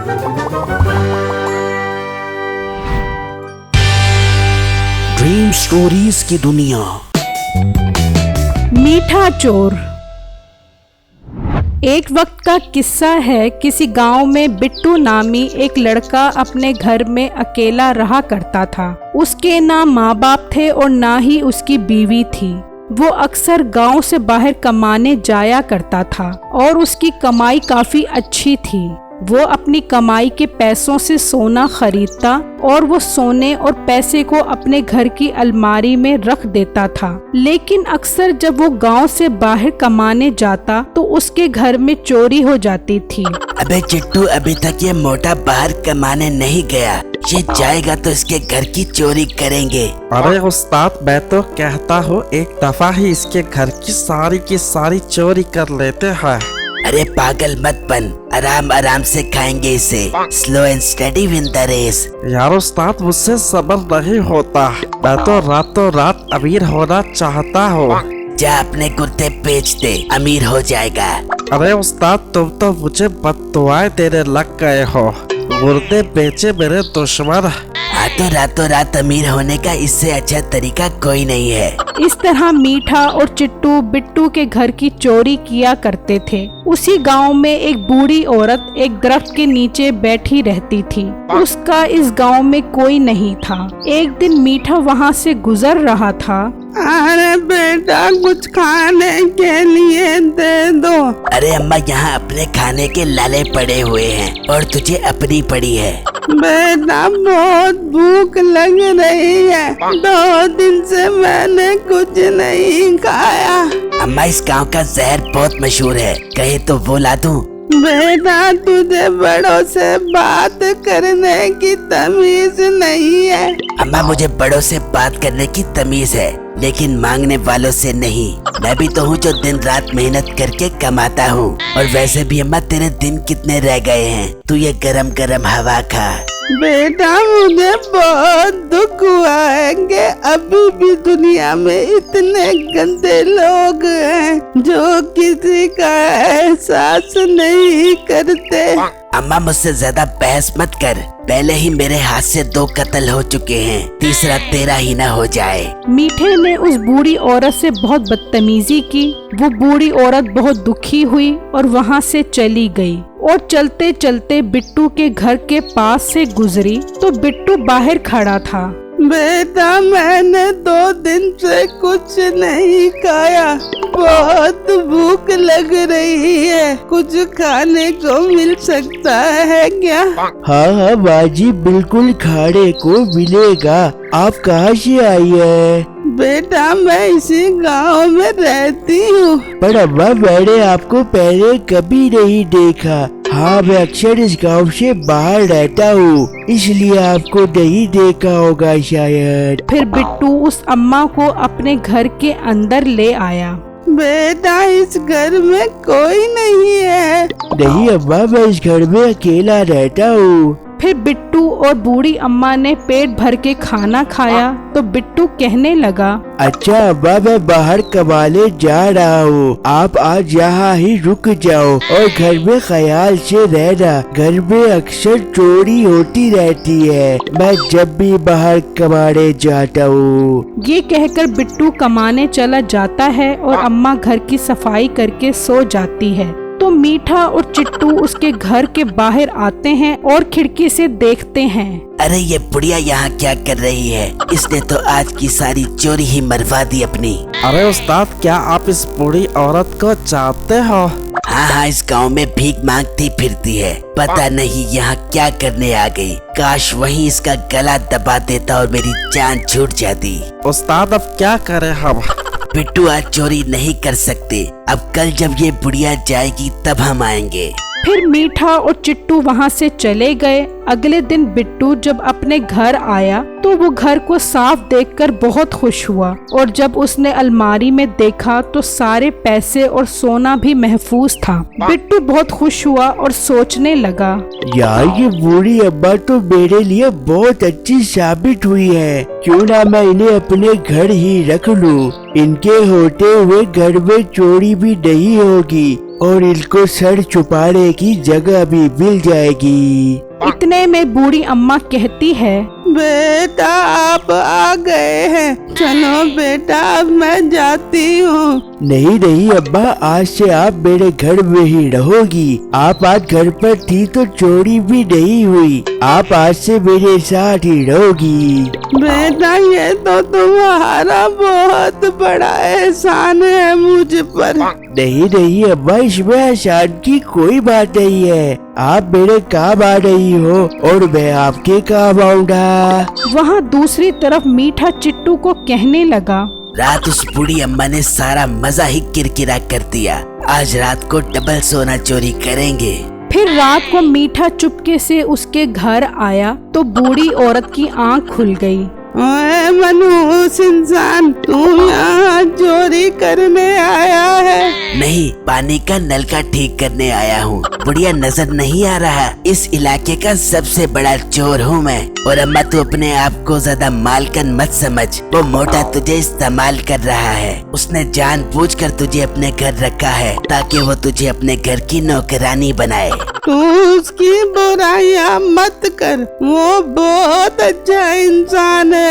Dream stories की दुनिया। मीठा चोर। एक वक्त का किस्सा है। किसी गांव में बिट्टू नामी एक लड़का अपने घर में अकेला रहा करता था। उसके ना माँ बाप थे और ना ही उसकी बीवी थी। वो अक्सर गांव से बाहर कमाने जाया करता था और उसकी कमाई काफी अच्छी थी। वो अपनी कमाई के पैसों से सोना खरीदता और वो सोने और पैसे को अपने घर की अलमारी में रख देता था। लेकिन अक्सर जब वो गांव से बाहर कमाने जाता तो उसके घर में चोरी हो जाती थी। अबे चिट्टू, अभी तक ये मोटा बाहर कमाने नहीं गया। ये जाएगा तो इसके घर की चोरी करेंगे। अरे उस्ताद, मैं तो कहता हूँ एक दफा ही इसके घर की सारी चोरी कर लेते हैं। अरे पागल मत बन, आराम आराम से खाएंगे इसे। Slow and study win the race. यार उस्ताद, मुझसे सब्र नहीं होता। मैं तो रातों रात अमीर होना चाहता हूँ। जा अपने कुर्ते बेच दे, अमीर हो जाएगा। अरे उस्ताद, तुम तो मुझे बद्दुआएं देने लग गए हो। गुर्दे बेचे मेरे दुश्मन। हाँ तो रातों रात अमीर होने का इससे अच्छा तरीका कोई नहीं है। इस तरह मीठा और चिट्टू बिट्टू के घर की चोरी किया करते थे। उसी गांव में एक बूढ़ी औरत एक दरख्त के नीचे बैठी रहती थी। उसका इस गांव में कोई नहीं था। एक दिन मीठा वहां से गुजर रहा था। अरे बेटा, कुछ खाने के लिए दे दो। अरे अम्मा, यहाँ अपने खाने के लाले पड़े हुए हैं और तुझे अपनी पड़ी है। बेटा, बहुत भूख लग रही है। 2 दिन से मैंने कुछ नहीं खाया। अम्मा, इस गांव का जहर बहुत मशहूर है, कहे तो वो ला दूं? बेटा, तुझे बड़ों से बात करने की तमीज नहीं है। अम्मा, मुझे बड़ों से बात करने की तमीज है, लेकिन मांगने वालों से नहीं। मैं भी तो हूँ जो दिन रात मेहनत करके कमाता हूँ। और वैसे भी अम्मा, तेरे दिन कितने रह गए हैं? तू ये गरम गरम हवा खा। बेटा, मुझे बहुत दुख हुआ है कि अभी भी दुनिया में इतने गंदे लोग हैं जो किसी का एहसास नहीं करते। अम्मा, मुझसे ज्यादा बहस मत कर। पहले ही मेरे हाथ से 2 कत्ल हो चुके हैं, तीसरा तेरा ही ना हो जाए। मीठे ने उस बूढ़ी औरत से बहुत बदतमीजी की। वो बूढ़ी औरत बहुत दुखी हुई और वहाँ से चली गई और चलते चलते बिट्टू के घर के पास से गुजरी तो बिट्टू बाहर खड़ा था। बेटा, मैंने 2 दिन से कुछ नहीं खाया। बहुत भूख लग रही है। कुछ खाने को मिल सकता है क्या? हाँ बाजी, बिल्कुल खाने को मिलेगा। आप कहाँ से आई है? बेटा, मैं इसी गांव में रहती हूँ। पर अम्मा, मैंने आपको पहले कभी नहीं देखा। हाँ, मैं अक्सर इस गांव से बाहर रहता हूँ, इसलिए आपको नहीं देखा होगा शायद। फिर बिट्टू उस अम्मा को अपने घर के अंदर ले आया। बेटा, इस घर में कोई नहीं है। नहीं अम्मा, मैं इस घर में अकेला रहता हूँ। फिर बिट्टू और बूढ़ी अम्मा ने पेट भर के खाना खाया तो बिट्टू कहने लगा, अच्छा अम्मा, मैं बाहर कमाने जा रहा हूँ। आप आज यहाँ ही रुक जाओ और घर में ख्याल से रहना। घर में अक्सर चोरी होती रहती है। मैं जब भी बाहर कमाने जाता हूँ। ये कहकर बिट्टू कमाने चला जाता है और अम्मा घर की सफाई करके सो जाती है। तो मीठा और चिट्टू उसके घर के बाहर आते हैं और खिड़की से देखते हैं। अरे ये बुढ़िया यहाँ क्या कर रही है? इसने तो आज की सारी चोरी ही मरवा दी अपनी। अरे उस्ताद, क्या आप इस बूढ़ी औरत को जानते हो? हाँ, इस गांव में भीख मांगती फिरती है। पता नहीं यहाँ क्या करने आ गई। काश वहीं इसका गला दबा देता और मेरी जान छूट जाती। उस्ताद, अब क्या करें हम? बिट्टू आज चोरी नहीं कर सकते। अब कल जब ये बुढ़िया जाएगी तब हम आएंगे। फिर मीठा और चिट्टू वहाँ से चले गए। अगले दिन बिट्टू जब अपने घर आया तो वो घर को साफ देखकर बहुत खुश हुआ और जब उसने अलमारी में देखा तो सारे पैसे और सोना भी महफूज था। बिट्टू बहुत खुश हुआ और सोचने लगा, यार ये बूढ़ी अम्मा तो मेरे लिए बहुत अच्छी साबित हुई है। क्यों ना मैं इन्हें अपने घर ही रख लूं। इनके होते हुए घर में चोरी भी नहीं होगी। और इनको सर छुपाने की जगह भी मिल जाएगी। इतने में बूढ़ी अम्मा कहती है, बेटा आप आ गए हैं, चलो बेटा अब मैं जाती हूँ। नहीं नहीं अब्बा, आज से आप मेरे घर में ही रहोगी। आप आज घर पर थी तो चोरी भी नहीं हुई। आप आज से मेरे साथ ही रहोगी। बेटा ये तो तुम्हारा बहुत बड़ा एहसान है मुझ पर। नहीं नहीं अब्बा, इसमें एहसान की कोई बात नहीं है। आप मेरे काम आ रही हो और मैं आपके काम आऊंगा। वहाँ दूसरी तरफ मीठा चिट्टू को कहने लगा, रात उस बूढ़ी अम्मा ने सारा मजा ही किरकिरा कर दिया। आज रात को डबल सोना चोरी करेंगे। फिर रात को मीठा चुपके से उसके घर आया तो बूढ़ी औरत की आंख खुल गई। ओए मनहूस इंसान, तू यहाँ चोरी करने आया है? नहीं, पानी का नलका ठीक करने आया हूँ। बुढ़िया नजर नहीं आ रहा? इस इलाके का सबसे बड़ा चोर हूँ मैं। और अम्मा तू अपने आप को ज्यादा मालकन मत समझ। वो मोटा तुझे इस्तेमाल कर रहा है। उसने जानबूझकर तुझे अपने घर रखा है ताकि वो तुझे अपने घर की नौकरानी बनाए। तू उसकी बुराइयां मत कर, वो बहुत अच्छा इंसान है।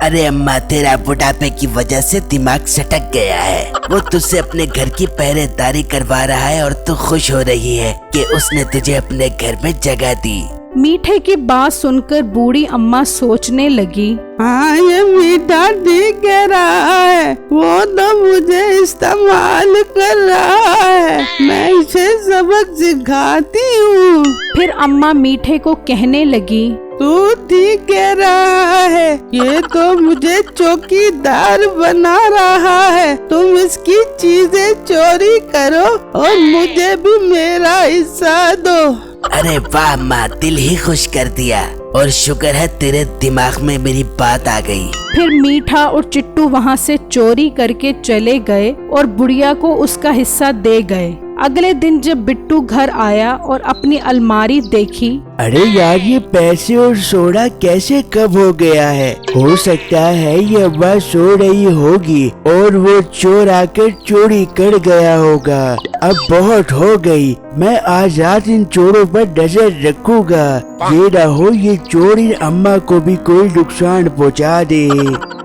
अरे अम्मा, तेरा बुढ़ापे की वजह से दिमाग सटक गया है। वो तुझसे अपने घर की पहरेदारी करवा रहा है और तू खुश हो रही है कि उसने तुझे अपने घर में जगह दी। मीठे की बात सुनकर बूढ़ी अम्मा सोचने लगी, हाँ ये मीठा ठीक कह रहा है, वो तो मुझे इस्तेमाल कर रहा है। मैं इसे सबक सिखाती हूँ। फिर अम्मा मीठे को कहने लगी, तू ठीक कह रहा है, ये तो मुझे चौकीदार बना रहा है। तुम इसकी चीजें चोरी करो और मुझे भी मेरा हिस्सा दो। अरे वाह माँ, दिल ही खुश कर दिया। और शुक्र है तेरे दिमाग में मेरी बात आ गई। फिर मीठा और चिट्टू वहाँ से चोरी करके चले गए और बुढ़िया को उसका हिस्सा दे गए। अगले दिन जब बिट्टू घर आया और अपनी अलमारी देखी, अरे यार, ये पैसे और सोना कैसे कब हो गया है? हो सकता है ये अम्मा सो रही होगी और वो चोर आकर चोरी कर गया होगा। अब बहुत हो गई, मैं आज रात इन चोरों पर नजर रखूंगा। ये ना हो ये चोर इन अम्मा को भी कोई नुकसान पहुंचा दे।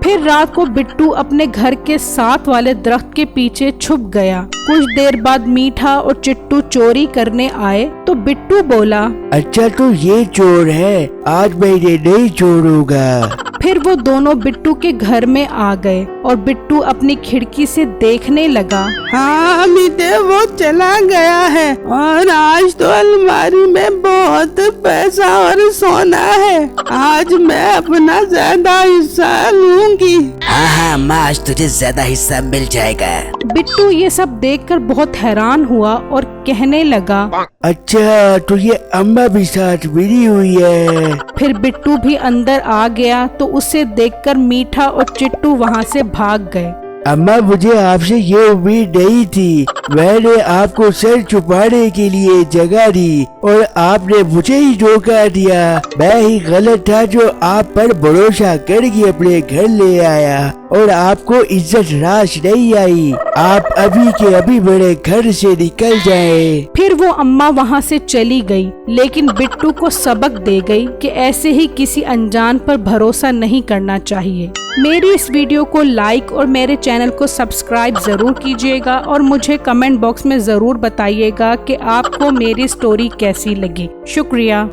फिर रात को बिट्टू अपने घर के साथ वाले दरख्त के पीछे छुप गया। कुछ देर बाद मीठा और चिट्टू चोरी करने आए तो बिट्टू बोला, अच्छा तो ये चोर है, आज मैं इन्हें नहीं छोड़ूंगा। फिर वो दोनों बिट्टू के घर में आ गए और बिट्टू अपनी खिड़की से देखने लगा। हाँ मीठे, वो चला गया है और आज तो अलमारी में बहुत पैसा और सोना है। आज मैं अपना ज्यादा हिस्सा लूंगी। हाँ हाँ अम्मा, आज तुझे ज्यादा हिस्सा मिल जाएगा। बिट्टू ये सब देखकर बहुत हैरान हुआ और कहने लगा, अच्छा तो ये अम्मा भी साथ मिली हुई है। फिर बिट्टू भी अंदर आ गया तो उसे देखकर मीठा और चिट्टू वहाँ से भाग गए। अम्मा, मुझे आपसे ये उम्मीद नहीं थी। मैंने आपको सर छुपाने के लिए जगह दी और आपने मुझे ही धोखा दिया। मैं ही गलत था जो आप पर भरोसा करके अपने घर ले आया और आपको इज्जत रास नहीं आई। आप अभी के अभी मेरे घर से निकल जाएं। फिर वो अम्मा वहाँ से चली गई, लेकिन बिट्टू को सबक दे गई कि ऐसे ही किसी अनजान पर भरोसा नहीं करना चाहिए। मेरी इस वीडियो को लाइक और मेरे चैनल को सब्सक्राइब जरूर कीजिएगा और मुझे कमेंट बॉक्स में जरूर बताइएगा कि आपको मेरी स्टोरी कैसी लगी। शुक्रिया।